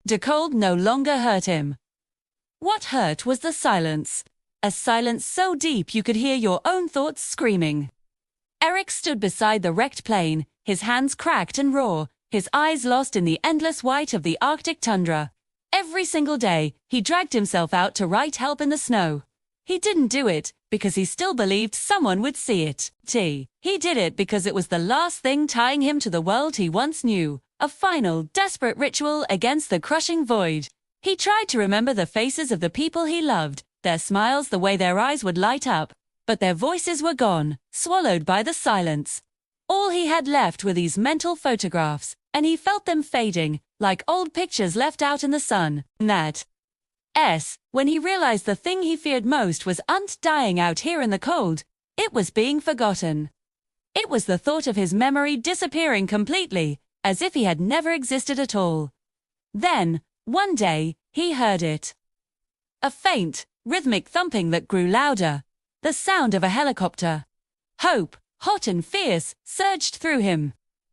The cold no longer hurt him. What hurt was the silence. A silence so deep you could hear your own thoughts screaming. Eric stood beside the wrecked plane, his hands cracked and raw, his eyes lost in the endless white of the Arctic tundra. Every single day, he dragged himself out to write help in the snow. He didn't do it because he still believed someone would see it. He did it because it was the last thing tying him to the world he once knew, a final, desperate ritual against the crushing void. He tried to remember the faces of the people he loved, their smiles, the way their eyes would light up, but their voices were gone, swallowed by the silence. All he had left were these mental photographs, and he felt them fading, like old pictures left out in the sun. When he realized the thing he feared most was dying out here in the cold, it was being forgotten. It was the thought of his memory disappearing completely, as if he had never existed at all. Then, one day, he heard it. A faint, rhythmic thumping that grew louder. The sound of a helicopter. Hope, hot and fierce, surged through him.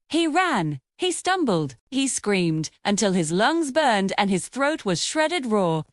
He ran, he stumbled, he screamed, until his lungs burned and his throat was shredded raw.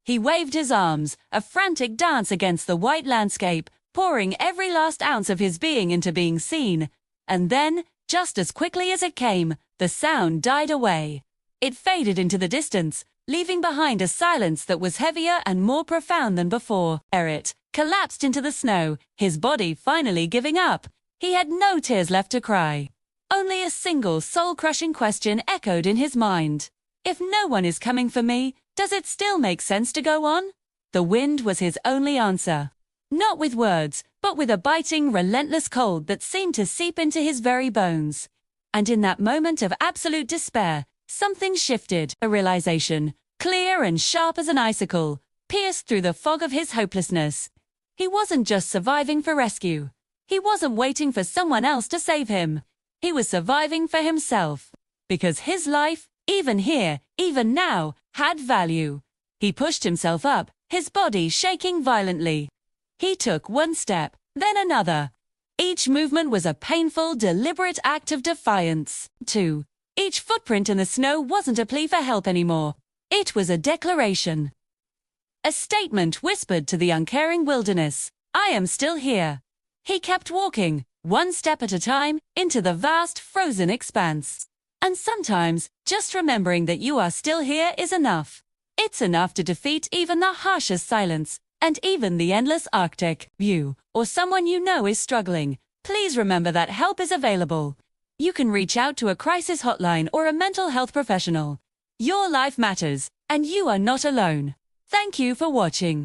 He waved his arms, a frantic dance against the white landscape, pouring every last ounce of his being into being seen. And then, just as quickly as it came, the sound died away. It faded into the distance, leaving behind a silence that was heavier and more profound than before. Eric collapsed into the snow, his body finally giving up. He had no tears left to cry. Only a single soul-crushing question echoed in his mind. If no one is coming for me, does it still make sense to go on? The wind was his only answer. Not with words, but with a biting, relentless cold that seemed to seep into his very bones. And in that moment of absolute despair, something shifted. A realization, clear and sharp as an icicle, pierced through the fog of his hopelessness. He wasn't just surviving for rescue. He wasn't waiting for someone else to save him. He was surviving for himself. Because his life, even here, even now, had value. He pushed himself up, his body shaking violently. He took one step, then another. Each movement was a painful, deliberate act of defiance. Each footprint in the snow wasn't a plea for help anymore. It was a declaration. A statement whispered to the uncaring wilderness, I am still here. He kept walking, one step at a time, into the vast, frozen expanse. And sometimes, just remembering that you are still here is enough. It's enough to defeat even the harshest silence, and even the endless Arctic. You, or someone you know is struggling, please remember that help is available. You can reach out to a crisis hotline or a mental health professional. Your life matters, and you are not alone. Thank you for watching.